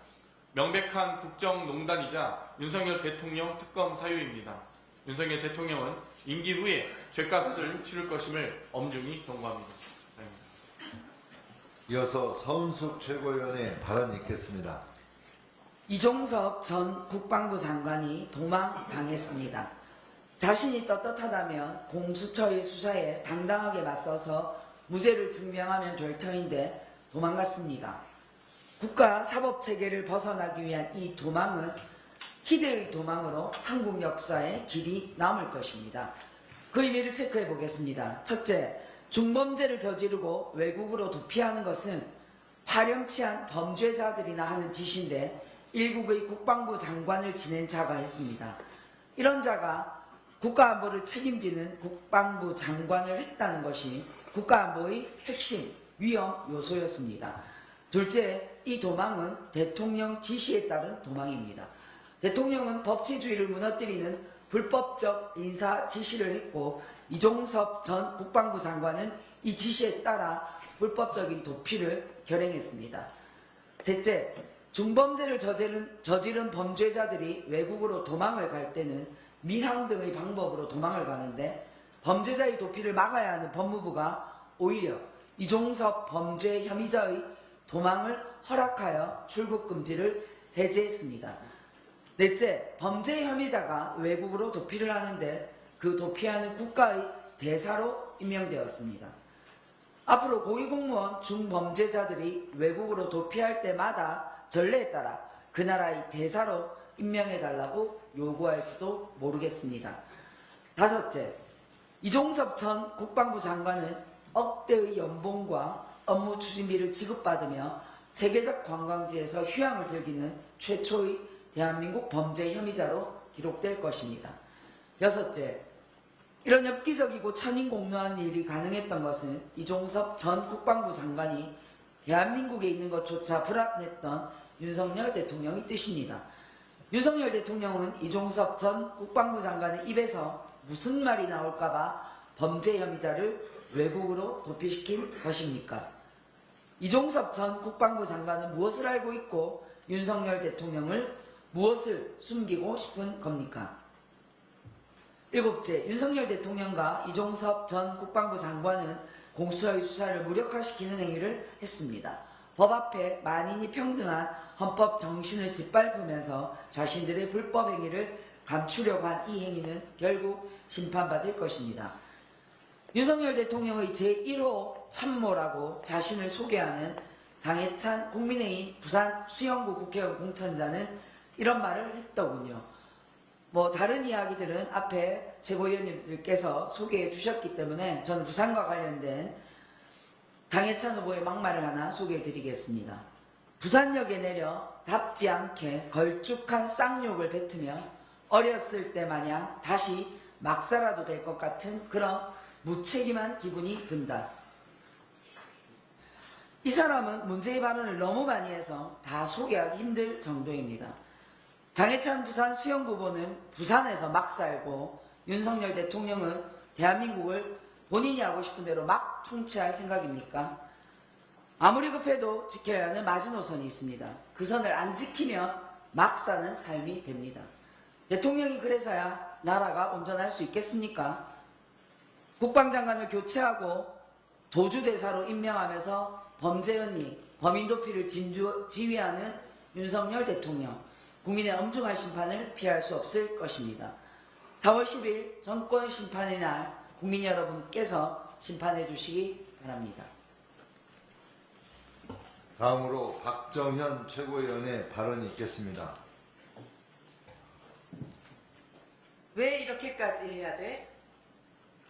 명백한 국정농단이자 윤석열 대통령 특검 사유입니다. 윤석열 대통령은 임기 후에 죗값을 치를 것임을 엄중히 경고합니다. 이어서 서은숙 최고위원의 발언이 있겠습니다. 이종섭 전 국방부 장관이 도망당했습니다. 자신이 떳떳하다면 공수처의 수사에 당당하게 맞서서 무죄를 증명하면 될 터인데 도망갔습니다. 국가 사법체계를 벗어나기 위한 이 도망은 희대의 도망으로 한국 역사에 길이 남을 것입니다. 그 의미를 체크해 보겠습니다. 첫째, 중범죄를 저지르고 외국으로 도피하는 것은 파렴치한 범죄자들이나 하는 짓인데 일국의 국방부 장관을 지낸 자가 했습니다. 이런 자가 국가안보를 책임지는 국방부 장관을 했다는 것이 국가안보의 핵심 위험 요소였습니다. 둘째, 이 도망은 대통령 지시에 따른 도망입니다. 대통령은 법치주의를 무너뜨리는 불법적 인사 지시를 했고 이종섭 전 국방부 장관은 이 지시에 따라 불법적인 도피를 결행했습니다. 셋째, 중범죄를 저지른 범죄자들이 외국으로 도망을 갈 때는 밀항 등의 방법으로 도망을 가는데 범죄자의 도피를 막아야 하는 법무부가 오히려 이종섭 범죄 혐의자의 도망을 허락하여 출국 금지를 해제했습니다. 넷째, 범죄 혐의자가 외국으로 도피를 하는데 그 도피하는 국가의 대사로 임명되었습니다. 앞으로 고위공무원 중범죄자들이 외국으로 도피할 때마다 전례에 따라 그 나라의 대사로 임명해달라고 요구할지도 모르겠습니다. 다섯째, 이종섭 전 국방부 장관은 억대의 연봉과 업무 추진비를 지급받으며 세계적 관광지에서 휴양을 즐기는 최초의 대한민국 범죄 혐의자로 기록될 것입니다. 여섯째, 이런 엽기적이고 천인공노한 일이 가능했던 것은 이종섭 전 국방부 장관이 대한민국에 있는 것조차 불안했던 윤석열 대통령의 뜻입니다. 윤석열 대통령은 이종섭 전 국방부 장관의 입에서 무슨 말이 나올까봐 범죄 혐의자를 외국으로 도피시킨 것입니까? 이종섭 전 국방부 장관은 무엇을 알고 있고 윤석열 대통령을 무엇을 숨기고 싶은 겁니까? 일곱째, 윤석열 대통령과 이종섭 전 국방부 장관은 공수처의 수사를 무력화시키는 행위를 했습니다. 법 앞에 만인이 평등한 헌법 정신을 짓밟으면서 자신들의 불법 행위를 감추려고 한 이 행위는 결국 심판받을 것입니다. 윤석열 대통령의 제1호 참모라고 자신을 소개하는 장해찬 국민의힘 부산 수영구 국회의원 공천자는 이런 말을 했더군요. 다른 이야기들은 앞에 최고위원님들께서 소개해 주셨기 때문에 저는 부산과 관련된 장해찬 후보의 막말을 하나 소개해 드리겠습니다. 부산역에 내려 답지 않게 걸쭉한 쌍욕을 뱉으며 어렸을 때 마냥 다시 막 살아도 될 것 같은 그런 무책임한 기분이 든다. 이 사람은 문제의 발언을 너무 많이 해서 다 소개하기 힘들 정도입니다. 장해찬 부산 수영구보는 부산에서 막 살고 윤석열 대통령은 대한민국을 본인이 하고 싶은 대로 막 통치할 생각입니까? 아무리 급해도 지켜야 하는 마지노선이 있습니다. 그 선을 안 지키면 막 사는 삶이 됩니다. 대통령이 그래서야 나라가 온전할 수 있겠습니까? 국방장관을 교체하고 도주대사로 임명하면서 범죄 연리, 범인 도피를 지휘하는 윤석열 대통령, 국민의 엄중한 심판을 피할 수 없을 것입니다. 4월 10일 정권 심판의 날 국민 여러분께서 심판해 주시기 바랍니다. 다음으로 박정현 최고위원의 발언이 있겠습니다. 왜 이렇게까지 해야 돼?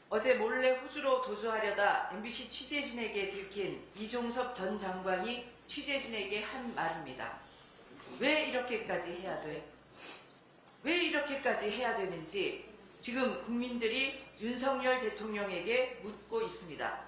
어제 몰래 호주로 도주하려다 MBC 취재진에게 들킨 이종섭 전 장관이 취재진에게 한 말입니다. 왜 이렇게까지 해야 돼? 왜 이렇게까지 해야 되는지 지금 국민들이 윤석열 대통령에게 묻고 있습니다.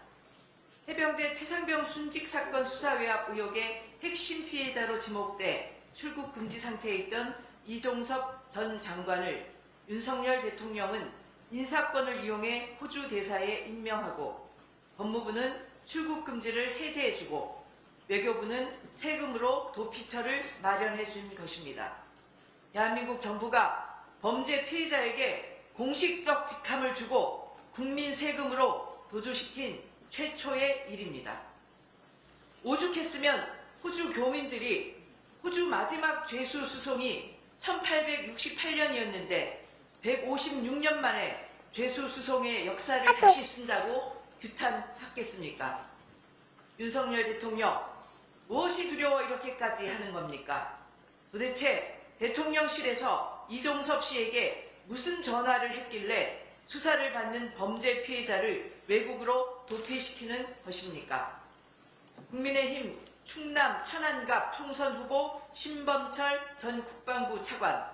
해병대 최상병 순직 사건 수사 외압 의혹의 핵심 피해자로 지목돼 출국 금지 상태에 있던 이종섭 전 장관을 윤석열 대통령은 인사권을 이용해 호주 대사에 임명하고 법무부는 출국 금지를 해제해주고 외교부는 세금으로 도피처를 마련해준 것입니다. 대한민국 정부가 범죄 피해자에게 공식적 직함을 주고 국민 세금으로 도주시킨 최초의 일입니다. 오죽했으면 호주 교민들이 호주 마지막 죄수 수송이 1868년이었는데 156년 만에 죄수 수송의 역사를 다시 쓴다고 규탄하겠습니까? 윤석열 대통령, 무엇이 두려워 이렇게까지 하는 겁니까? 도대체 대통령실에서 이종섭 씨에게 무슨 전화를 했길래 수사를 받는 범죄 피해자를 외국으로 도피시키는 것입니까? 국민의힘 충남 천안갑 총선 후보 신범철 전 국방부 차관,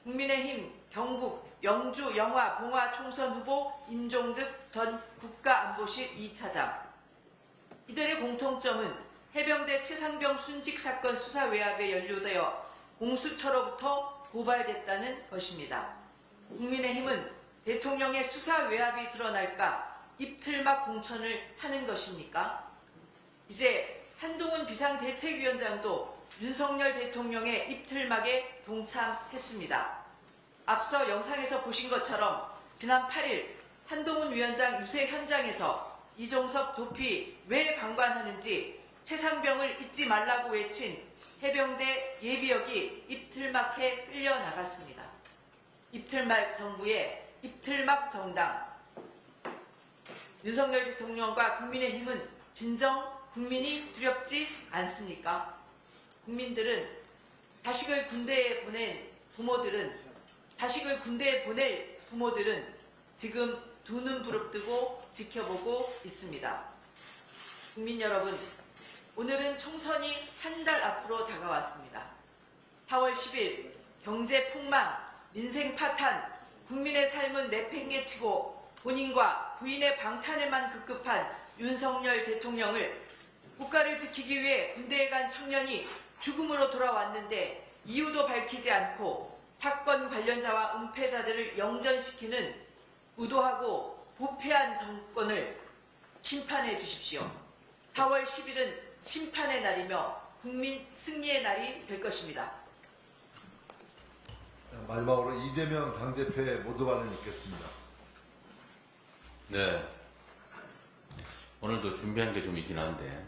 국민의힘 경북 영주 영화 봉화 총선 후보 임종득 전 국가안보실 2차장. 이들의 공통점은 해병대 최상병 순직 사건 수사 외압에 연루되어 공수처로부터 고발됐다는 것입니다. 국민의힘은 대통령의 수사 외압이 드러날까 입틀막 공천을 하는 것입니까? 이제 한동훈 비상대책위원장도 윤석열 대통령의 입틀막에 동참했습니다. 앞서 영상에서 보신 것처럼 지난 8일 한동훈 위원장 유세 현장에서 이종섭 도피 왜 방관하는지 최상병을 잊지 말라고 외친 해병대 예비역이 입틀막해 끌려나갔습니다. 입틀막 정부의 입틀막 정당. 윤석열 대통령과 국민의힘은 진정 국민이 두렵지 않습니까? 국민들은 자식을 군대에 보낼 부모들은 지금 두 눈 부릅뜨고 지켜보고 있습니다. 국민 여러분, 오늘은 총선이 한 달 앞으로 다가왔습니다. 4월 10일 경제 폭망, 민생 파탄, 국민의 삶은 내팽개치고 본인과 부인의 방탄에만 급급한 윤석열 대통령을 국가를 지키기 위해 군대에 간 청년이 죽음으로 돌아왔는데 이유도 밝히지 않고 사건 관련자와 은폐자들을 영전시키는 의도하고 부패한 정권을 심판해 주십시오. 4월 10일은 심판의 날이며 국민 승리의 날이 될 것입니다. 마지막으로 이재명 당대표의 모두 발언 있겠습니다. 네. 오늘도 준비한 게 좀 있긴 한데,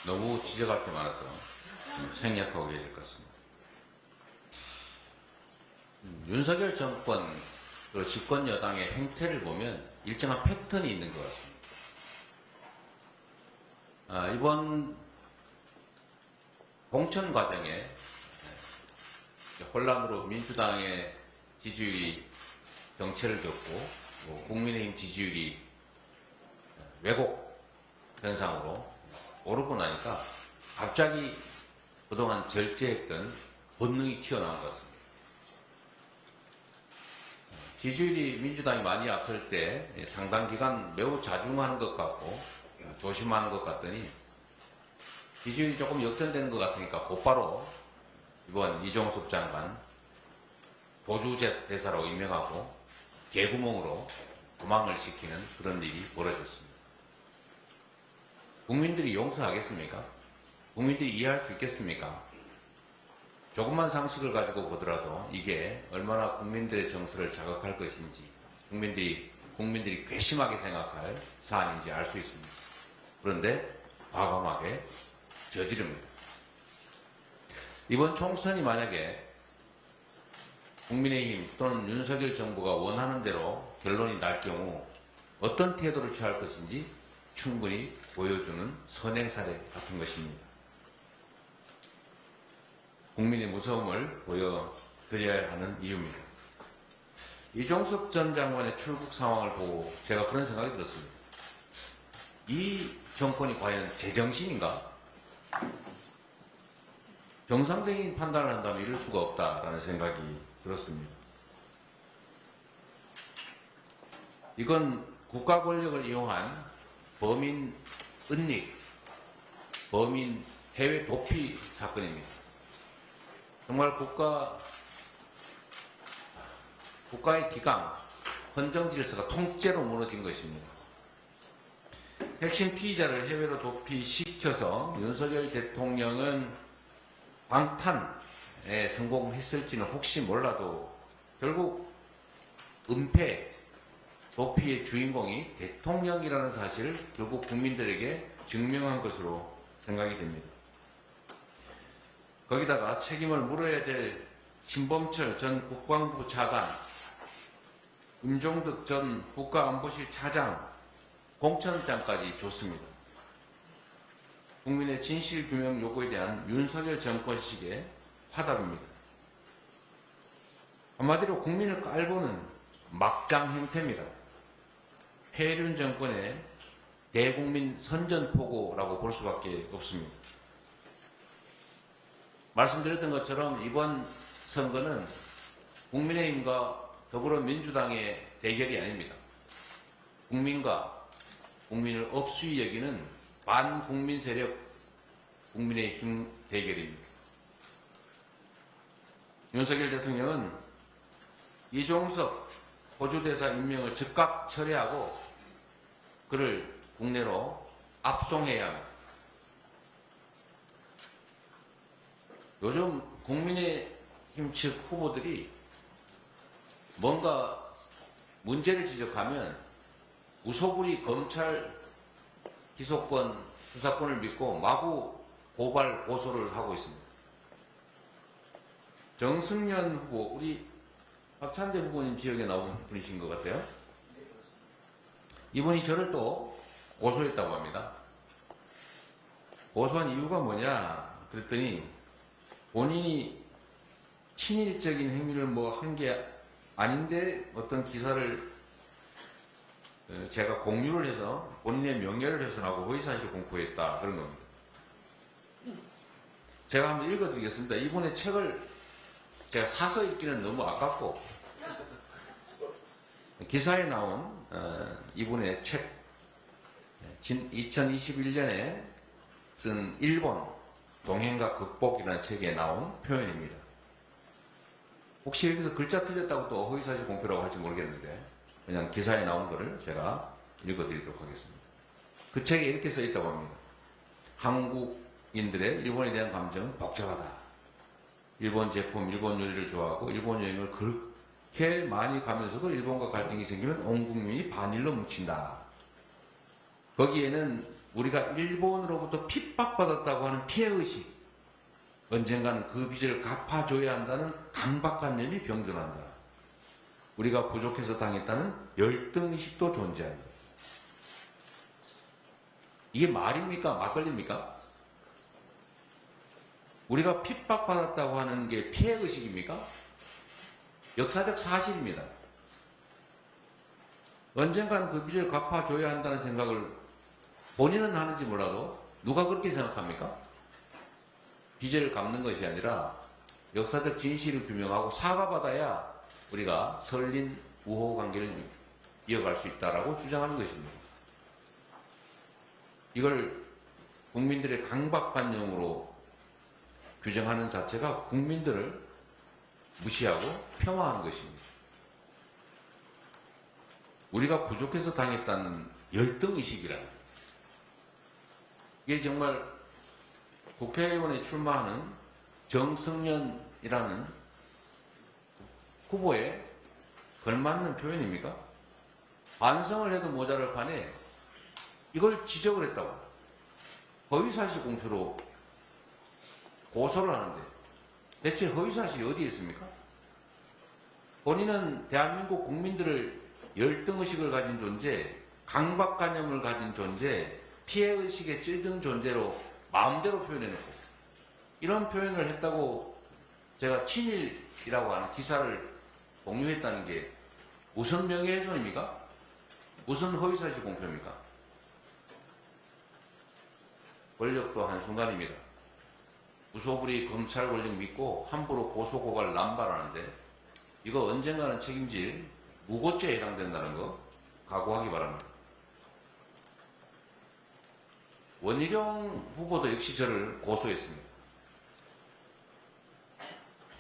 너무 지적할 게 많아서 좀 생략하고 해야 될 것 같습니다. 윤석열 정권, 그리고 집권 여당의 행태를 보면 일정한 패턴이 있는 것 같습니다. 이번 공천 과정에 혼란으로 민주당의 지지율이 정체를 겪고 국민의힘 지지율이 왜곡 현상으로 오르고 나니까 갑자기 그동안 절제했던 본능이 튀어나온 것 같습니다. 지지율이 민주당이 많이 앞설 때 상당 기간 매우 자중하는 것 같고 조심하는 것 같더니 지지율이 조금 역전되는 것 같으니까 곧바로 이번 이종섭 장관 도주제 대사로 임명하고 개구멍으로 도망을 시키는 그런 일이 벌어졌습니다. 국민들이 용서하겠습니까? 국민들이 이해할 수 있겠습니까? 조금만 상식을 가지고 보더라도 이게 얼마나 국민들의 정서를 자극할 것인지 국민들이 괘씸하게 생각할 사안인지 알 수 있습니다. 그런데 과감하게 저지릅니다. 이번 총선이 만약에 국민의힘 또는 윤석열 정부가 원하는 대로 결론이 날 경우 어떤 태도를 취할 것인지 충분히 보여주는 선행사례 같은 것입니다. 국민의 무서움을 보여드려야 하는 이유입니다. 이종섭 전 장관의 출국 상황을 보고 제가 그런 생각이 들었습니다. 이 정권이 과연 제정신인가? 정상적인 판단을 한다면 이럴 수가 없다라는 생각이 들었습니다. 이건 국가 권력을 이용한 범인 은닉, 범인 해외 도피 사건입니다. 정말 국가의 기강, 헌정 질서가 통째로 무너진 것입니다. 핵심 피의자를 해외로 도피시켜서 윤석열 대통령은 방탄에 성공했을지는 혹시 몰라도 결국 은폐, 도피의 주인공이 대통령이라는 사실을 결국 국민들에게 증명한 것으로 생각이 됩니다. 거기다가 책임을 물어야 될 신범철 전 국방부 차관, 임종덕 전 국가안보실 차장 공천장까지 줬습니다. 국민의 진실규명 요구에 대한 윤석열 정권식의 화답입니다. 한마디로 국민을 깔보는 막장 행태입니다. 폐륜 정권의 대국민 선전포고라고 볼 수밖에 없습니다. 말씀드렸던 것처럼 이번 선거는 국민의힘과 더불어민주당의 대결이 아닙니다. 국민을 업수히 여기는 반국민 세력 국민의힘 대결입니다. 윤석열 대통령은 이종섭 호주대사 임명을 즉각 철회하고 그를 국내로 압송해야 합니다. 요즘 국민의힘 측 후보들이 뭔가 문제를 지적하면 우소부리 검찰 기소권, 수사권을 믿고 마구 고발, 고소를 하고 있습니다. 정승년 후보, 우리 박찬대 후보님 지역에 나온 분이신 것 같아요. 이분이 저를 또 고소했다고 합니다. 고소한 이유가 뭐냐 그랬더니 본인이 친일적인 행위를 뭐 한 게 아닌데 어떤 기사를 제가 공유를 해서 본인의 명예를 훼손하고 허위사실 공표했다 그런 겁니다. 제가 한번 읽어드리겠습니다. 이분의 책을 제가 사서 읽기는 너무 아깝고 기사에 나온 이분의 책 2021년에 쓴 일본 동행과 극복이라는 책에 나온 표현입니다. 혹시 여기서 글자 틀렸다고 또 허위사실 공표라고 할지 모르겠는데 그냥 기사에 나온 거를 제가 읽어드리도록 하겠습니다. 그 책에 이렇게 써 있다고 합니다. 한국인들의 일본에 대한 감정은 복잡하다. 일본 제품, 일본 요리를 좋아하고 일본 여행을 그렇게 많이 가면서도 일본과 갈등이 생기면 온 국민이 반일로 뭉친다. 거기에는 우리가 일본으로부터 핍박받았다고 하는 피해의식, 언젠가는 그 빚을 갚아줘야 한다는 강박관념이 병존한다. 우리가 부족해서 당했다는 열등의식도 존재한다. 이게 말입니까? 막걸리입니까? 우리가 핍박받았다고 하는 게 피해의식입니까? 역사적 사실입니다. 언젠가는 그 빚을 갚아줘야 한다는 생각을 본인은 하는지 몰라도 누가 그렇게 생각합니까? 빚을 갚는 것이 아니라 역사적 진실을 규명하고 사과받아야 우리가 설린 우호 관계를 이어갈 수 있다라고 주장하는 것입니다. 이걸 국민들의 강박관념으로 규정하는 자체가 국민들을 무시하고 폄하하는 것입니다. 우리가 부족해서 당했다는 열등의식이라는, 이게 정말 국회의원에 출마하는 정승련이라는 후보에 걸맞는 표현입니까? 반성을 해도 모자랄 판에 이걸 지적을 했다고 허위사실 공표로 고소를 하는데, 대체 허위사실이 어디에 있습니까? 본인은 대한민국 국민들을 열등의식을 가진 존재, 강박관념을 가진 존재, 피해의식에 찔든 존재로 마음대로 표현해놓고 이런 표현을 했다고 제가 친일이라고 하는 기사를 공유했다는 게 무슨 명예훼손입니까? 무슨 허위사실 공표입니까? 권력도 한순간입니다. 무소불위 검찰 권력 믿고 함부로 고소고발 남발하는데 이거 언젠가는 책임질 무고죄에 해당된다는 거 각오하기 바랍니다. 원희룡 후보도 역시 저를 고소했습니다.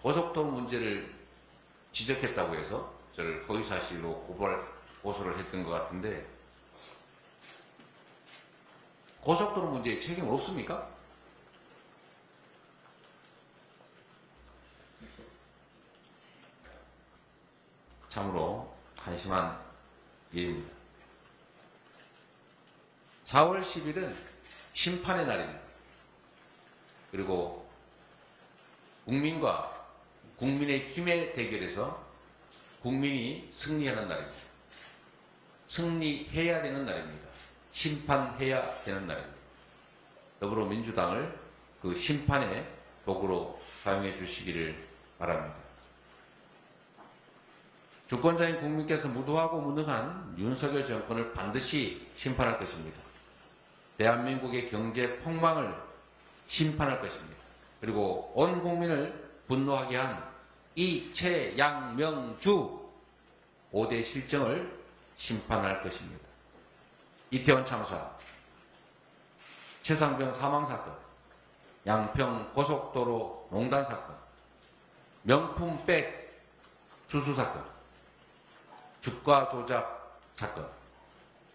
고속도로 문제를 지적했다고 해서 저를 허위사실로 고소를 했던 것 같은데, 고속도로 문제에 책임 없습니까? 참으로 한심한 일입니다. 4월 10일은 심판의 날입니다. 그리고 국민과 국민의 힘의 대결에서 국민이 승리하는 날입니다. 승리해야 되는 날입니다. 심판해야 되는 날입니다. 더불어민주당을 그 심판의 도구로 사용해 주시기를 바랍니다. 주권자인 국민께서 무도하고 무능한 윤석열 정권을 반드시 심판할 것입니다. 대한민국의 경제 폭망을 심판할 것입니다. 그리고 온 국민을 분노하게 한 이채양명주 5대 실정을 심판할 것입니다. 이태원 참사, 최상병 사망사건, 양평 고속도로 농단 사건, 명품백 주수사건, 주가 조작 사건,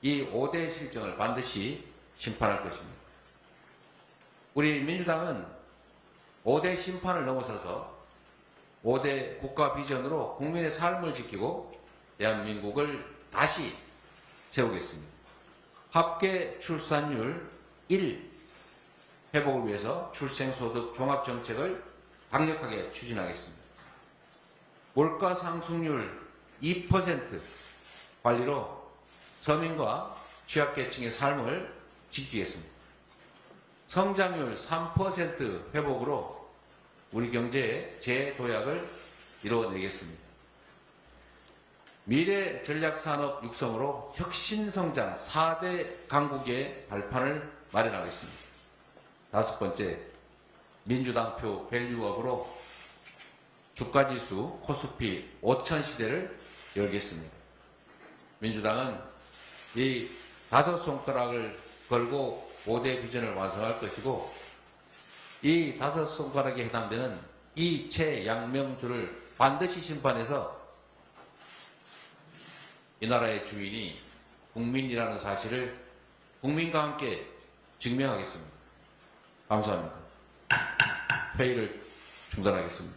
이 5대 실정을 반드시 심판할 것입니다. 우리 민주당은 5대 심판을 넘어서서 5대 국가 비전으로 국민의 삶을 지키고 대한민국을 다시 세우겠습니다. 합계 출산율 1 회복을 위해서 출생소득 종합정책을 강력하게 추진하겠습니다. 물가 상승률 2% 관리로 서민과 취약계층의 삶을 지키겠습니다. 성장률 3% 회복으로 우리 경제의 재도약을 이루어내겠습니다. 미래 전략산업 육성으로 혁신성장 4대 강국의 발판을 마련하겠습니다. 5번째, 민주당표 밸류업으로 주가지수 코스피 5000 시대를 열겠습니다. 민주당은 이 5손가락을 걸고 5대 비전을 완성할 것이고, 이 5손가락에 해당되는 이채양명주를 반드시 심판해서 이 나라의 주인이 국민이라는 사실을 국민과 함께 증명하겠습니다. 감사합니다. 회의를 중단하겠습니다.